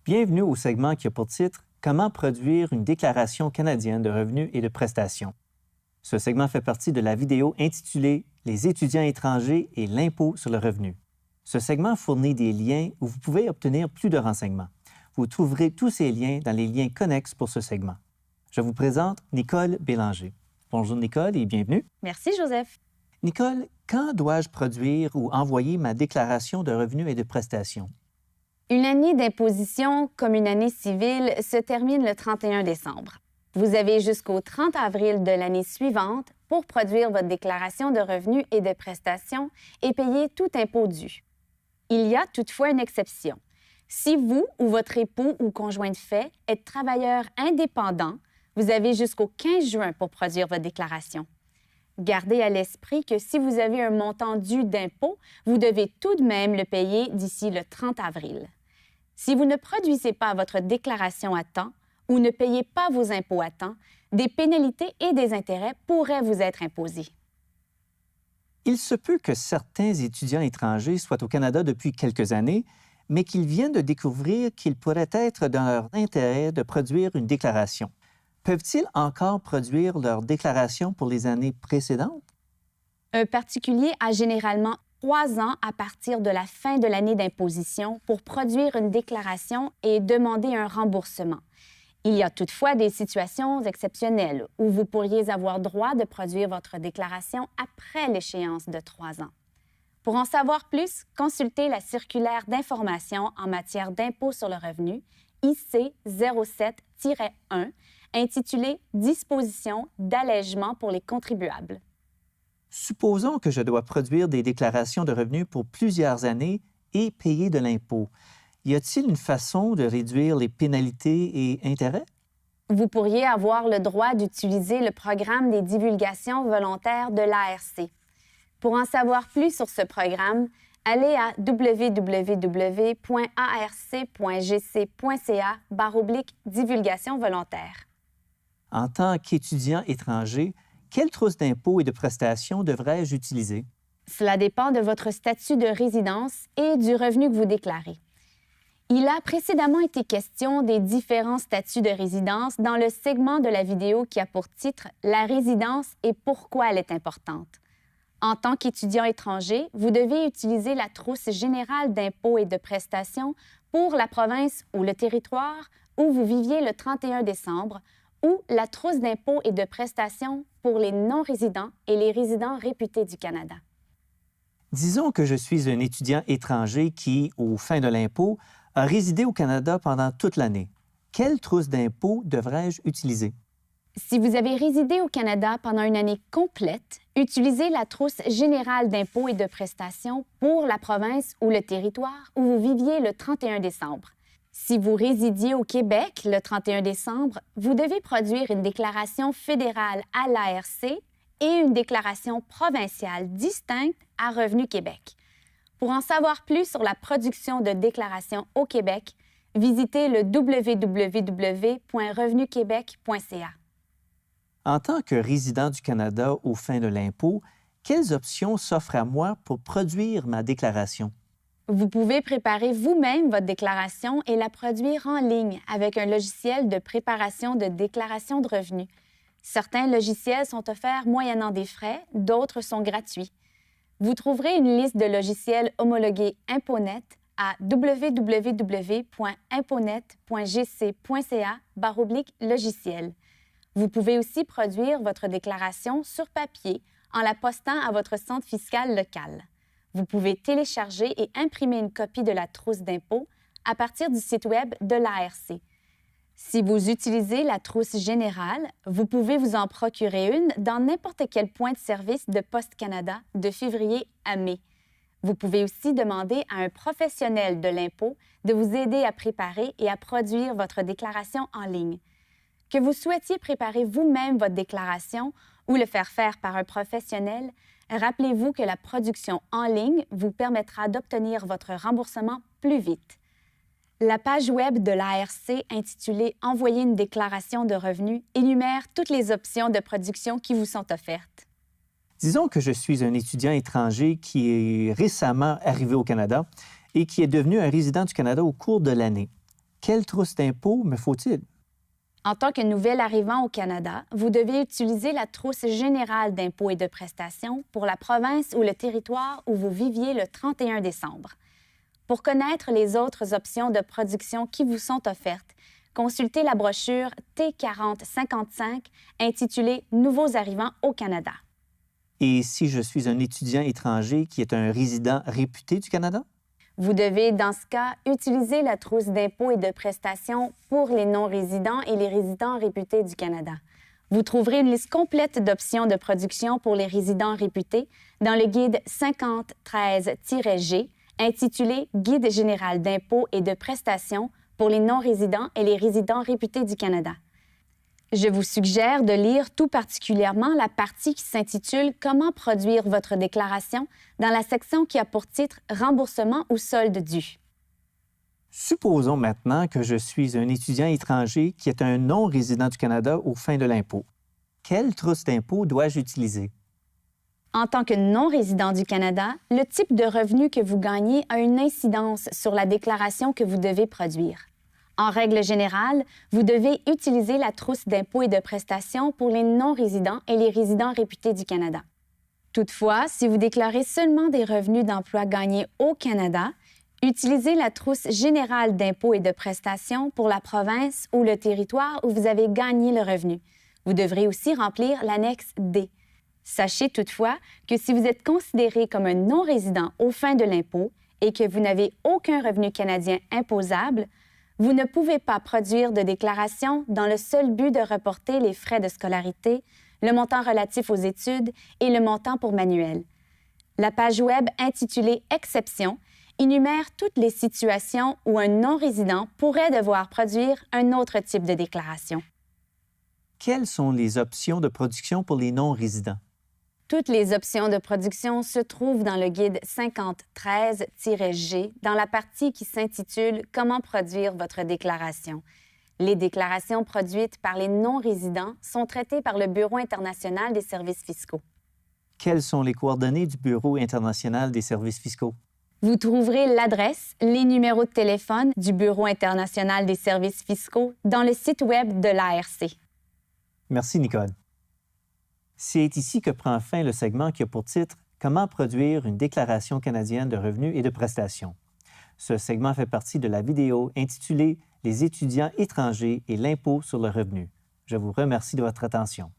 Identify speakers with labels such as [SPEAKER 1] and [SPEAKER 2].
[SPEAKER 1] Bienvenue au segment qui a pour titre « Comment produire une déclaration canadienne de revenus et de prestations ». Ce segment fait partie de la vidéo intitulée « Les étudiants étrangers et l'impôt sur le revenu ». Ce segment fournit des liens où vous pouvez obtenir plus de renseignements. Vous trouverez tous ces liens dans les liens connexes pour ce segment. Je vous présente Nicole Bélanger. Bonjour Nicole et bienvenue.
[SPEAKER 2] Merci Joseph.
[SPEAKER 1] Nicole, quand dois-je produire ou envoyer ma déclaration de revenus et de prestations?
[SPEAKER 2] Une année d'imposition, comme une année civile, se termine le 31 décembre. Vous avez jusqu'au 30 avril de l'année suivante pour produire votre déclaration de revenus et de prestations et payer tout impôt dû. Il y a toutefois une exception. Si vous ou votre époux ou conjoint de fait êtes travailleur indépendant, vous avez jusqu'au 15 juin pour produire votre déclaration. Gardez à l'esprit que si vous avez un montant dû d'impôt, vous devez tout de même le payer d'ici le 30 avril. Si vous ne produisez pas votre déclaration à temps ou ne payez pas vos impôts à temps, des pénalités et des intérêts pourraient vous être imposés.
[SPEAKER 1] Il se peut que certains étudiants étrangers soient au Canada depuis quelques années, mais qu'ils viennent de découvrir qu'il pourrait être dans leur intérêt de produire une déclaration. Peuvent-ils encore produire leur déclaration pour les années précédentes?
[SPEAKER 2] Un particulier a généralement 3 ans à partir de la fin de l'année d'imposition pour produire une déclaration et demander un remboursement. Il y a toutefois des situations exceptionnelles où vous pourriez avoir droit de produire votre déclaration après l'échéance de 3 ans. Pour en savoir plus, consultez la circulaire d'information en matière d'impôt sur le revenu, IC 07-1, intitulée « Dispositions d'allègement pour les contribuables ».
[SPEAKER 1] Supposons que je dois produire des déclarations de revenus pour plusieurs années et payer de l'impôt. Y a-t-il une façon de réduire les pénalités et intérêts?
[SPEAKER 2] Vous pourriez avoir le droit d'utiliser le programme des divulgations volontaires de l'ARC. Pour en savoir plus sur ce programme, allez à www.arc.gc.ca/divulgation volontaire.
[SPEAKER 1] En tant qu'étudiant étranger, quelle trousse d'impôts et de prestations devrais-je utiliser?
[SPEAKER 2] Cela dépend de votre statut de résidence et du revenu que vous déclarez. Il a précédemment été question des différents statuts de résidence dans le segment de la vidéo qui a pour titre « La résidence et pourquoi elle est importante ». En tant qu'étudiant étranger, vous devez utiliser la trousse générale d'impôts et de prestations pour la province ou le territoire où vous viviez le 31 décembre ou la trousse d'impôts et de prestations pour les non-résidents et les résidents réputés du Canada.
[SPEAKER 1] Disons que je suis un étudiant étranger qui, aux fins de l'impôt, a résidé au Canada pendant toute l'année. Quelle trousse d'impôts devrais-je utiliser?
[SPEAKER 2] Si vous avez résidé au Canada pendant une année complète, utilisez la trousse générale d'impôts et de prestations pour la province ou le territoire où vous viviez le 31 décembre. Si vous résidiez au Québec le 31 décembre, vous devez produire une déclaration fédérale à l'ARC et une déclaration provinciale distincte à Revenu Québec. Pour en savoir plus sur la production de déclarations au Québec, visitez le www.revenuquebec.ca.
[SPEAKER 1] En tant que résident du Canada aux fins de l'impôt, quelles options s'offrent à moi pour produire ma déclaration?
[SPEAKER 2] Vous pouvez préparer vous-même votre déclaration et la produire en ligne avec un logiciel de préparation de déclaration de revenus. Certains logiciels sont offerts moyennant des frais, d'autres sont gratuits. Vous trouverez une liste de logiciels homologués ImpoNet à www.imponet.gc.ca/logiciel. Vous pouvez aussi produire votre déclaration sur papier en la postant à votre centre fiscal local. Vous pouvez télécharger et imprimer une copie de la trousse d'impôt à partir du site Web de l'ARC. Si vous utilisez la trousse générale, vous pouvez vous en procurer une dans n'importe quel point de service de Poste Canada de février à mai. Vous pouvez aussi demander à un professionnel de l'impôt de vous aider à préparer et à produire votre déclaration en ligne. Que vous souhaitiez préparer vous-même votre déclaration ou le faire faire par un professionnel, rappelez-vous que la production en ligne vous permettra d'obtenir votre remboursement plus vite. La page web de l'ARC intitulée « Envoyer une déclaration de revenus » énumère toutes les options de production qui vous sont offertes.
[SPEAKER 1] Disons que je suis un étudiant étranger qui est récemment arrivé au Canada et qui est devenu un résident du Canada au cours de l'année. Quelle trousse d'impôt me faut-il?
[SPEAKER 2] En tant que nouvel arrivant au Canada, vous devez utiliser la trousse générale d'impôts et de prestations pour la province ou le territoire où vous viviez le 31 décembre. Pour connaître les autres options de production qui vous sont offertes, consultez la brochure T4055 intitulée « Nouveaux arrivants au Canada ».
[SPEAKER 1] Et si je suis un étudiant étranger qui est un résident réputé du Canada?
[SPEAKER 2] Vous devez, dans ce cas, utiliser la trousse d'impôts et de prestations pour les non-résidents et les résidents réputés du Canada. Vous trouverez une liste complète d'options de production pour les résidents réputés dans le guide 5013-G intitulé « Guide général d'impôts et de prestations pour les non-résidents et les résidents réputés du Canada ». Je vous suggère de lire tout particulièrement la partie qui s'intitule « Comment produire votre déclaration » dans la section qui a pour titre « Remboursement ou solde dû ».
[SPEAKER 1] Supposons maintenant que je suis un étudiant étranger qui est un non-résident du Canada aux fins de l'impôt. Quelle trousse d'impôt dois-je utiliser?
[SPEAKER 2] En tant que non-résident du Canada, le type de revenu que vous gagnez a une incidence sur la déclaration que vous devez produire. En règle générale, vous devez utiliser la trousse d'impôts et de prestations pour les non-résidents et les résidents réputés du Canada. Toutefois, si vous déclarez seulement des revenus d'emploi gagnés au Canada, utilisez la trousse générale d'impôts et de prestations pour la province ou le territoire où vous avez gagné le revenu. Vous devrez aussi remplir l'annexe D. Sachez toutefois que si vous êtes considéré comme un non-résident aux fins de l'impôt et que vous n'avez aucun revenu canadien imposable, vous ne pouvez pas produire de déclaration dans le seul but de reporter les frais de scolarité, le montant relatif aux études et le montant pour manuel. La page Web intitulée « Exceptions » énumère toutes les situations où un non-résident pourrait devoir produire un autre type de déclaration.
[SPEAKER 1] Quelles sont les options de production pour les non-résidents?
[SPEAKER 2] Toutes les options de production se trouvent dans le guide 5013-G dans la partie qui s'intitule « Comment produire votre déclaration ». Les déclarations produites par les non-résidents sont traitées par le Bureau international des services fiscaux.
[SPEAKER 1] Quelles sont les coordonnées du Bureau international des services fiscaux?
[SPEAKER 2] Vous trouverez l'adresse, les numéros de téléphone du Bureau international des services fiscaux dans le site Web de l'ARC.
[SPEAKER 1] Merci, Nicole. C'est ici que prend fin le segment qui a pour titre « Comment produire une déclaration canadienne de revenus et de prestations ». Ce segment fait partie de la vidéo intitulée « Les étudiants étrangers et l'impôt sur le revenu ». Je vous remercie de votre attention.